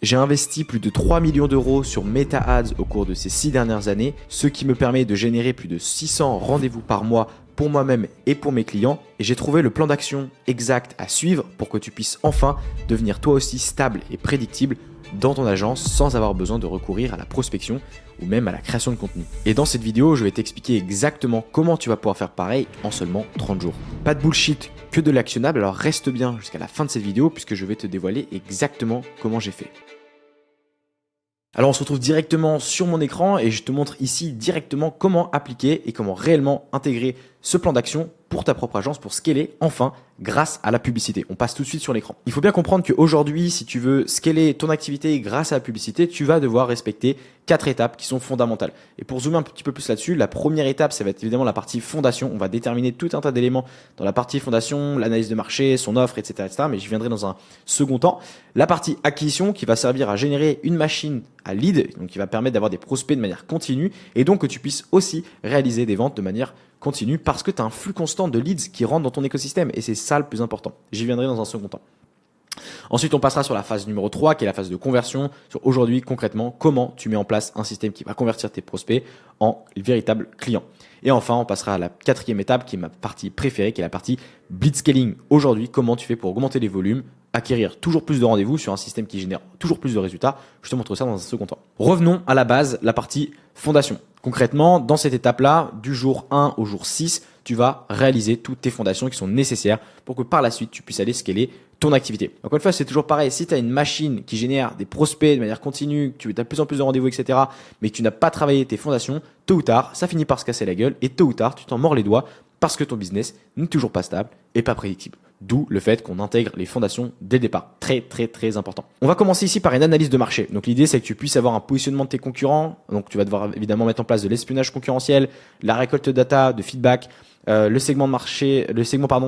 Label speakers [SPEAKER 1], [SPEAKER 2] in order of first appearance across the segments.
[SPEAKER 1] J'ai investi plus de 3 millions d'euros sur Meta Ads au cours de ces 6 dernières années, ce qui me permet de générer plus de 600 rendez-vous par mois pour moi-même et pour mes clients. Et j'ai trouvé le plan d'action exact à suivre pour que tu puisses enfin devenir toi aussi stable et prédictible dans ton agence sans avoir besoin de recourir à la prospection ou même à la création de contenu. Et dans cette vidéo, je vais t'expliquer exactement comment tu vas pouvoir faire pareil en seulement 30 jours. Pas de bullshit, que de l'actionnable, alors reste bien jusqu'à la fin de cette vidéo puisque je vais te dévoiler exactement comment j'ai fait. Alors on se retrouve directement sur mon écran et je te montre ici directement comment appliquer et comment réellement intégrer ce plan d'action pour ta propre agence, pour scaler enfin grâce à la publicité. On passe tout de suite sur l'écran. Il faut bien comprendre qu'aujourd'hui, si tu veux scaler ton activité grâce à la publicité, tu vas devoir respecter 4 étapes qui sont fondamentales. Et pour zoomer un petit peu plus là-dessus, la première étape, ça va être évidemment la partie fondation. On va déterminer tout un tas d'éléments dans la partie fondation, l'analyse de marché, son offre, etc. Mais j'y viendrai dans un second temps. La partie acquisition qui va servir à générer une machine à lead, donc qui va permettre d'avoir des prospects de manière continue et donc que tu puisses aussi réaliser des ventes de manière continue parce que tu as un flux constant de leads qui rentrent dans ton écosystème et c'est ça le plus important. J'y viendrai dans un second temps. Ensuite, on passera sur la phase numéro 3 qui est la phase de conversion. Sur aujourd'hui, concrètement, comment tu mets en place un système qui va convertir tes prospects en véritables clients. Et enfin, on passera à la 4e étape qui est ma partie préférée, qui est la partie blitzscaling. Aujourd'hui, comment tu fais pour augmenter les volumes, acquérir toujours plus de rendez-vous sur un système qui génère toujours plus de résultats. Je te montre ça dans un second temps. Revenons à la base, la partie fondation. Concrètement, dans cette étape-là, du jour 1 au jour 6, tu vas réaliser toutes tes fondations qui sont nécessaires pour que par la suite, tu puisses aller scaler ton activité. Encore une fois, c'est toujours pareil. Si tu as une machine qui génère des prospects de manière continue, que tu as de plus en plus de rendez-vous, etc., mais que tu n'as pas travaillé tes fondations, tôt ou tard, ça finit par se casser la gueule et tôt ou tard, tu t'en mords les doigts parce que ton business n'est toujours pas stable et pas prédictible. D'où le fait qu'on intègre les fondations dès le départ. Très, très, très important. On va commencer ici par une analyse de marché. Donc l'idée, c'est que tu puisses avoir un positionnement de tes concurrents. Donc tu vas devoir évidemment mettre en place de l'espionnage concurrentiel, la récolte de data, de feedback, le segment de marché,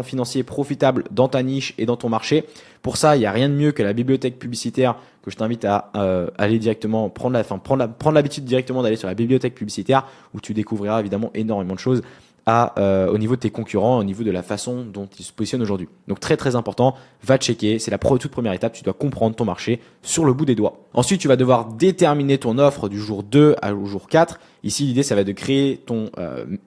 [SPEAKER 1] financier profitable dans ta niche et dans ton marché. Pour ça, il n'y a rien de mieux que la bibliothèque publicitaire que je t'invite à aller directement prendre l'habitude directement d'aller sur la bibliothèque publicitaire où tu découvriras évidemment énormément de choses au niveau de tes concurrents, au niveau de la façon dont ils se positionnent aujourd'hui. Donc très très important, va checker, c'est la toute première étape, tu dois comprendre ton marché sur le bout des doigts. Ensuite, tu vas devoir déterminer ton offre du jour 2 au jour 4. Ici, l'idée, ça va être de créer ton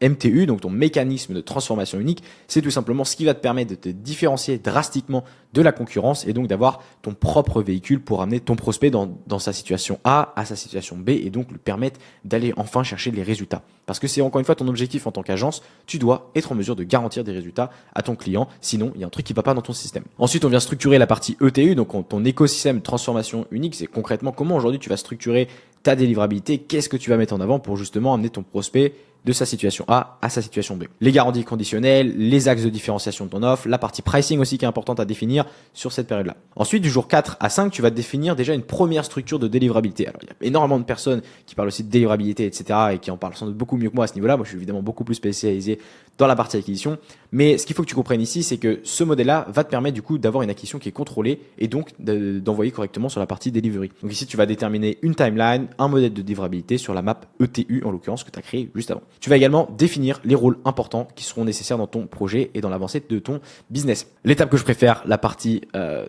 [SPEAKER 1] MTU, donc ton mécanisme de transformation unique. C'est tout simplement ce qui va te permettre de te différencier drastiquement de la concurrence et donc d'avoir ton propre véhicule pour amener ton prospect dans sa situation A à sa situation B et donc lui permettre d'aller enfin chercher les résultats. Parce que c'est encore une fois ton objectif en tant qu'agence, tu dois être en mesure de garantir des résultats à ton client, sinon il y a un truc qui ne va pas dans ton système. Ensuite, on vient structurer la partie ETU, donc ton écosystème de transformation unique, c'est concrètement comment aujourd'hui tu vas structurer ta délivrabilité, qu'est-ce que tu vas mettre en avant pour justement amener ton prospect de sa situation A à sa situation B. Les garanties conditionnelles, les axes de différenciation de ton offre, la partie pricing aussi qui est importante à définir sur cette période-là. Ensuite, du jour 4 à 5, tu vas définir déjà une première structure de délivrabilité. Alors, il y a énormément de personnes qui parlent aussi de délivrabilité, etc. et qui en parlent sans doute beaucoup mieux que moi à ce niveau-là. Moi, je suis évidemment beaucoup plus spécialisé dans la partie acquisition. Mais ce qu'il faut que tu comprennes ici, c'est que ce modèle-là va te permettre du coup d'avoir une acquisition qui est contrôlée et donc d'envoyer correctement sur la partie delivery. Donc ici, tu vas déterminer une timeline, un modèle de délivrabilité sur la map ETU en l'occurrence que tu as créé juste avant. Tu vas également définir les rôles importants qui seront nécessaires dans ton projet et dans l'avancée de ton business. L'étape que je préfère, la partie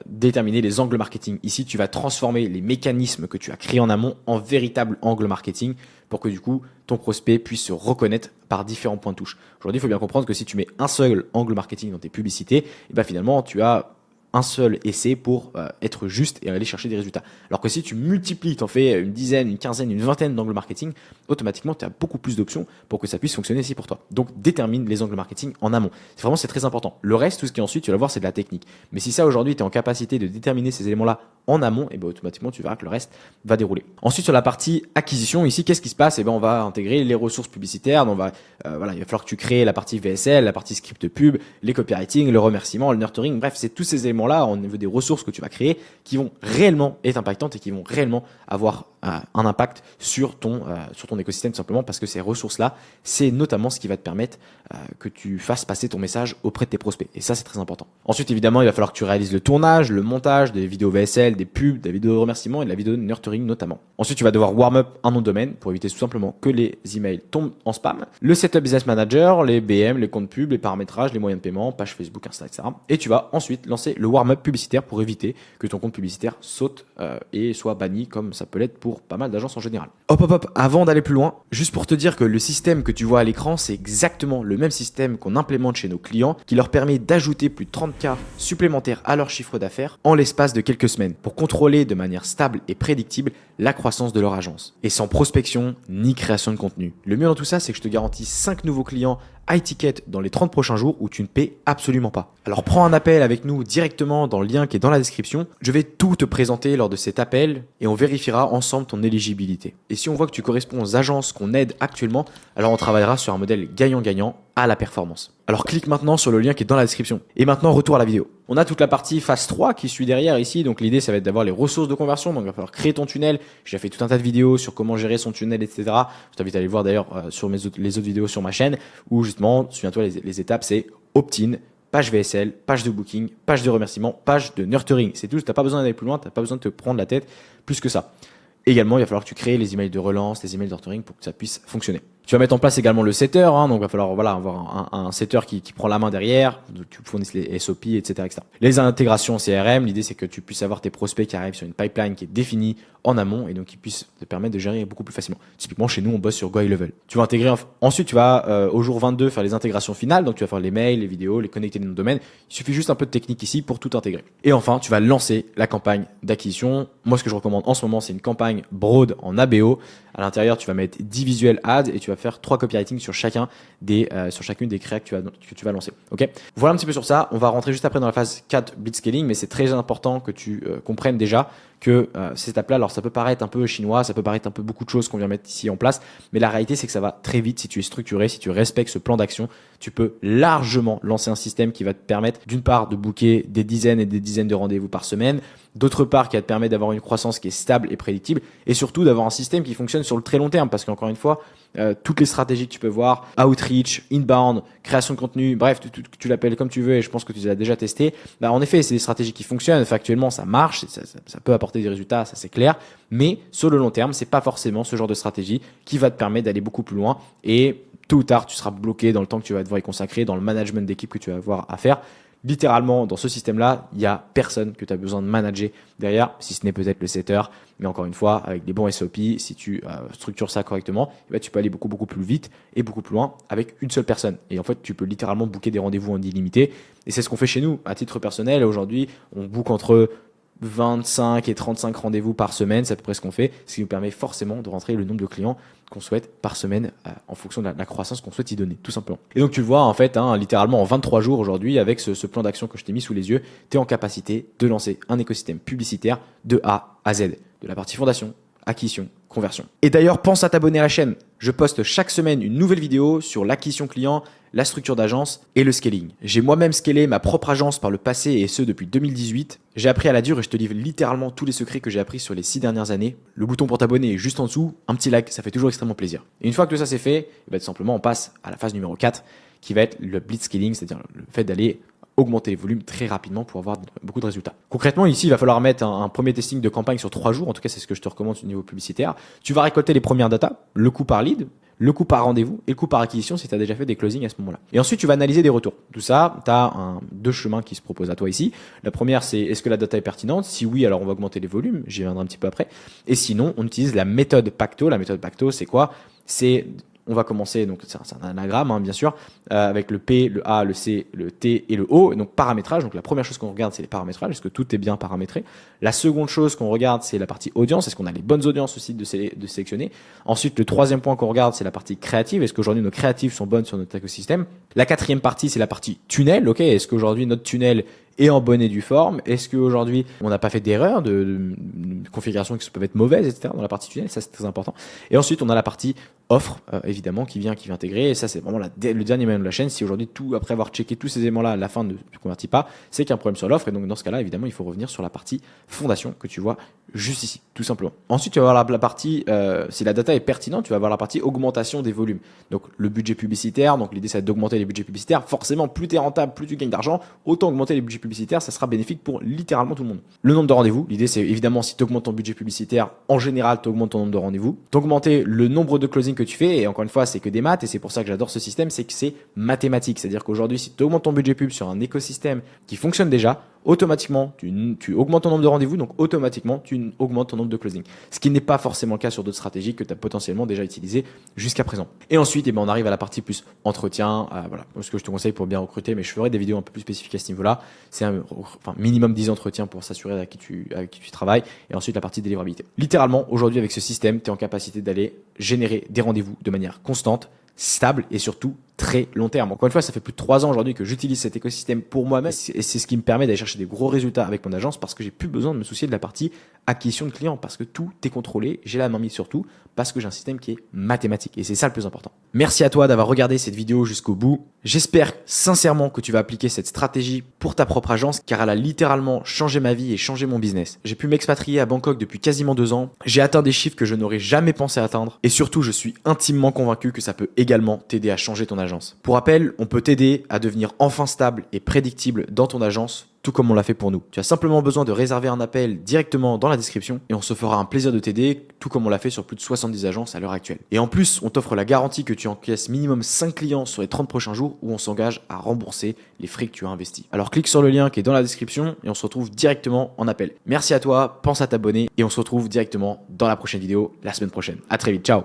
[SPEAKER 1] déterminer les angles marketing. Ici, tu vas transformer les mécanismes que tu as créés en amont en véritables angles marketing pour que du coup, ton prospect puisse se reconnaître par différents points de touche. Aujourd'hui, il faut bien comprendre que si tu mets un seul angle marketing dans tes publicités, et ben finalement, tu as un seul essai pour être juste et aller chercher des résultats. Alors que si tu multiplies, tu en fais une dizaine, une quinzaine, une vingtaine d'angles marketing, automatiquement, tu as beaucoup plus d'options pour que ça puisse fonctionner ici pour toi. Donc, détermine les angles marketing en amont. C'est très important. Le reste, tout ce qui est ensuite, tu vas voir, c'est de la technique. Mais si ça, aujourd'hui, tu es en capacité de déterminer ces éléments-là en amont, et ben automatiquement, tu verras que le reste va dérouler. Ensuite, sur la partie acquisition, ici, qu'est-ce qui se passe? Et ben, on va intégrer les ressources publicitaires. Donc, il va falloir que tu crées la partie VSL, la partie script pub, les copywriting, le remerciement, le nurturing. Bref, c'est tous ces éléments-là au niveau des ressources que tu vas créer qui vont réellement être impactantes et qui vont réellement avoir un impact sur ton écosystème, tout simplement parce que ces ressources-là, c'est notamment ce qui va te permettre que tu fasses passer ton message auprès de tes prospects. Et ça, c'est très important. Ensuite, évidemment, il va falloir que tu réalises le tournage, le montage, des vidéos VSL, des pubs, des vidéos de remerciement et de la vidéo de nurturing notamment. Ensuite, tu vas devoir warm up un nom de domaine pour éviter tout simplement que les emails tombent en spam. Le setup business manager, les BM, les comptes pubs, les paramétrages, les moyens de paiement, page Facebook, Insta, etc. Et tu vas ensuite lancer le warm up publicitaire pour éviter que ton compte publicitaire saute et soit banni comme ça peut l'être pour pas mal d'agences en général. Hop, avant d'aller plus loin, juste pour te dire que le système que tu vois à l'écran, c'est exactement le même système qu'on implémente chez nos clients qui leur permet d'ajouter plus de 30K supplémentaires à leur chiffre d'affaires en l'espace de quelques semaines pour contrôler de manière stable et prédictible la croissance de leur agence. Et sans prospection ni création de contenu. Le mieux dans tout ça, c'est que je te garantis 5 nouveaux clients high ticket dans les 30 prochains jours où tu ne paies absolument pas. Alors prends un appel avec nous directement dans le lien qui est dans la description. Je vais tout te présenter lors de cet appel et on vérifiera ensemble ton éligibilité. Et si on voit que tu corresponds aux agences qu'on aide actuellement, alors on travaillera sur un modèle gagnant-gagnant à la performance. Alors clique maintenant sur le lien qui est dans la description. Et maintenant, retour à la vidéo. On a toute la partie phase 3 qui suit derrière ici. Donc l'idée, ça va être d'avoir les ressources de conversion. Donc il va falloir créer ton tunnel. J'ai fait tout un tas de vidéos sur comment gérer son tunnel, etc. Je t'invite à aller voir d'ailleurs sur les autres vidéos sur ma chaîne où justement, souviens-toi, les étapes, c'est opt-in, page VSL, page de booking, page de remerciement, page de nurturing. C'est tout. Tu n'as pas besoin d'aller plus loin. Tu n'as pas besoin de te prendre la tête plus que ça. Également, il va falloir que tu crées les emails de relance, les emails de nurturing pour que ça puisse fonctionner. Tu vas mettre en place également le setter, donc il va falloir avoir un setter qui prend la main derrière, tu fournisses les SOP, etc., etc. Les intégrations CRM, l'idée c'est que tu puisses avoir tes prospects qui arrivent sur une pipeline qui est définie en amont et donc qui puissent te permettre de gérer beaucoup plus facilement. Typiquement chez nous on bosse sur Go High Level. Tu vas intégrer, ensuite tu vas au jour 22 faire les intégrations finales, donc tu vas faire les mails, les vidéos, les connecter dans nos domaines. Il suffit juste un peu de technique ici pour tout intégrer. Et enfin tu vas lancer la campagne d'acquisition. Moi ce que je recommande en ce moment c'est une campagne broad en ABO. À l'intérieur tu vas mettre 10 visuels ads et tu vas faire 3 copywriting sur chacune des créas que tu vas lancer. Ok. Voilà un petit peu sur ça. On va rentrer juste après dans la phase 4 blitzscaling, mais c'est très important que tu comprennes déjà que cette étape-là, alors ça peut paraître un peu chinois, ça peut paraître un peu beaucoup de choses qu'on vient mettre ici en place, mais la réalité c'est que ça va très vite si tu es structuré, si tu respectes ce plan d'action, tu peux largement lancer un système qui va te permettre d'une part de booker des dizaines et des dizaines de rendez-vous par semaine, d'autre part qui va te permettre d'avoir une croissance qui est stable et prédictible, et surtout d'avoir un système qui fonctionne sur le très long terme, parce qu'encore une fois, toutes les stratégies que tu peux voir, outreach, inbound, création de contenu, bref, tu l'appelles comme tu veux et je pense que tu les as déjà testé. En effet, c'est des stratégies qui fonctionnent, factuellement ça marche, ça peut apporter des résultats, ça c'est clair, mais sur le long terme, c'est pas forcément ce genre de stratégie qui va te permettre d'aller beaucoup plus loin et tôt ou tard, tu seras bloqué dans le temps que tu vas devoir y consacrer, dans le management d'équipe que tu vas avoir à faire. Littéralement, dans ce système-là, il n'y a personne que tu as besoin de manager derrière, si ce n'est peut-être le setter. Mais encore une fois, avec des bons SOP, si tu structures ça correctement, tu peux aller beaucoup plus vite et beaucoup plus loin avec une seule personne. Et en fait, tu peux littéralement booker des rendez-vous en illimité. Et c'est ce qu'on fait chez nous. À titre personnel, aujourd'hui, on book entre 25 et 35 rendez-vous par semaine, c'est à peu près ce qu'on fait, ce qui nous permet forcément de rentrer le nombre de clients qu'on souhaite par semaine en fonction de la croissance qu'on souhaite y donner, tout simplement. Et donc tu le vois en fait, littéralement en 23 jours aujourd'hui, avec ce plan d'action que je t'ai mis sous les yeux, tu es en capacité de lancer un écosystème publicitaire de A à Z, de la partie fondation, acquisition, conversion. Et d'ailleurs, pense à t'abonner à la chaîne. Je poste chaque semaine une nouvelle vidéo sur l'acquisition client, la structure d'agence et le scaling. J'ai moi-même scalé ma propre agence par le passé et ce depuis 2018. J'ai appris à la dure et je te livre littéralement tous les secrets que j'ai appris sur les 6 dernières années. Le bouton pour t'abonner est juste en dessous, un petit like, ça fait toujours extrêmement plaisir. Et une fois que ça c'est fait, tout simplement on passe à la phase numéro 4 qui va être le blitzscaling, c'est-à-dire le fait d'aller augmenter les volumes très rapidement pour avoir beaucoup de résultats. Concrètement, ici, il va falloir mettre un premier testing de campagne sur 3 jours. En tout cas, c'est ce que je te recommande au niveau publicitaire. Tu vas récolter les premières datas, le coût par lead, le coût par rendez-vous et le coût par acquisition si tu as déjà fait des closings à ce moment-là. Et ensuite, tu vas analyser des retours. Tout ça, tu as deux chemins qui se proposent à toi ici. La première, c'est est-ce que la data est pertinente? Si oui, alors on va augmenter les volumes. J'y viendrai un petit peu après. Et sinon, on utilise la méthode Pacto. La méthode Pacto, c'est quoi? On va commencer, donc c'est un anagramme bien sûr, avec le P, le A, le C, le T et le O, donc paramétrage. Donc la première chose qu'on regarde, c'est les paramétrages, est-ce que tout est bien paramétré. La seconde chose qu'on regarde, c'est la partie audience, est-ce qu'on a les bonnes audiences aussi de sélectionner. Ensuite, le troisième point qu'on regarde, c'est la partie créative, est-ce qu'aujourd'hui nos créatives sont bonnes sur notre écosystème. La quatrième partie, c'est la partie tunnel, ok, est-ce qu'aujourd'hui notre tunnel est en bonne et due forme, est-ce qu'aujourd'hui on n'a pas fait d'erreur de configuration qui peuvent être mauvaises, etc. dans la partie tunnel, ça c'est très important. Et ensuite, on a la partie offre, évidemment, qui vient intégrer. Et ça, c'est vraiment le dernier maillon de la chaîne. Si aujourd'hui, après avoir checké tous ces éléments-là, à la fin ne convertit pas, c'est qu'il y a un problème sur l'offre. Et donc, dans ce cas-là, évidemment, il faut revenir sur la partie fondation que tu vois juste ici, tout simplement. Ensuite, tu vas avoir la partie, si la data est pertinente, tu vas avoir la partie augmentation des volumes. Donc, le budget publicitaire. Donc, l'idée, c'est d'augmenter les budgets publicitaires. Forcément, plus tu es rentable, plus tu gagnes d'argent, autant augmenter les budgets publicitaires, ça sera bénéfique pour littéralement tout le monde. Le nombre de rendez-vous. L'idée, c'est évidemment, si tu augmentes ton budget publicitaire, en général, tu augmentes ton nombre de rendez-vous. T'augmenter le nombre de closings que tu fais, et encore une fois, c'est que des maths, et c'est pour ça que j'adore ce système, c'est que c'est mathématique. C'est-à-dire qu'aujourd'hui, si tu augmentes ton budget pub sur un écosystème qui fonctionne déjà, automatiquement, tu augmentes ton nombre de rendez-vous, donc automatiquement, tu augmentes ton nombre de closings. Ce qui n'est pas forcément le cas sur d'autres stratégies que tu as potentiellement déjà utilisées jusqu'à présent. Et ensuite, on arrive à la partie plus entretien. Voilà, ce que je te conseille pour bien recruter, mais je ferai des vidéos un peu plus spécifiques à ce niveau-là. C'est minimum 10 entretiens pour s'assurer avec qui tu travailles. Et ensuite, la partie délivrabilité. Littéralement, aujourd'hui, avec ce système, tu es en capacité d'aller générer des rendez-vous de manière constante, stable et surtout très long terme. Encore une fois, ça fait plus de 3 ans aujourd'hui que j'utilise cet écosystème pour moi-même et c'est ce qui me permet d'aller chercher des gros résultats avec mon agence parce que j'ai plus besoin de me soucier de la partie acquisition de clients parce que tout est contrôlé, j'ai la main mise sur tout parce que j'ai un système qui est mathématique et c'est ça le plus important. Merci à toi d'avoir regardé cette vidéo jusqu'au bout. J'espère sincèrement que tu vas appliquer cette stratégie pour ta propre agence car elle a littéralement changé ma vie et changé mon business. J'ai pu m'expatrier à Bangkok depuis quasiment 2 ans. J'ai atteint des chiffres que je n'aurais jamais pensé atteindre et surtout je suis intimement convaincu que ça peut également t'aider à changer ton agence. Pour rappel, on peut t'aider à devenir enfin stable et prédictible dans ton agence, tout comme on l'a fait pour nous. Tu as simplement besoin de réserver un appel directement dans la description et on se fera un plaisir de t'aider, tout comme on l'a fait sur plus de 70 agences à l'heure actuelle. Et en plus, on t'offre la garantie que tu encaisses minimum 5 clients sur les 30 prochains jours où on s'engage à rembourser les frais que tu as investis. Alors clique sur le lien qui est dans la description et on se retrouve directement en appel. Merci à toi, pense à t'abonner et on se retrouve directement dans la prochaine vidéo la semaine prochaine. À très vite, ciao.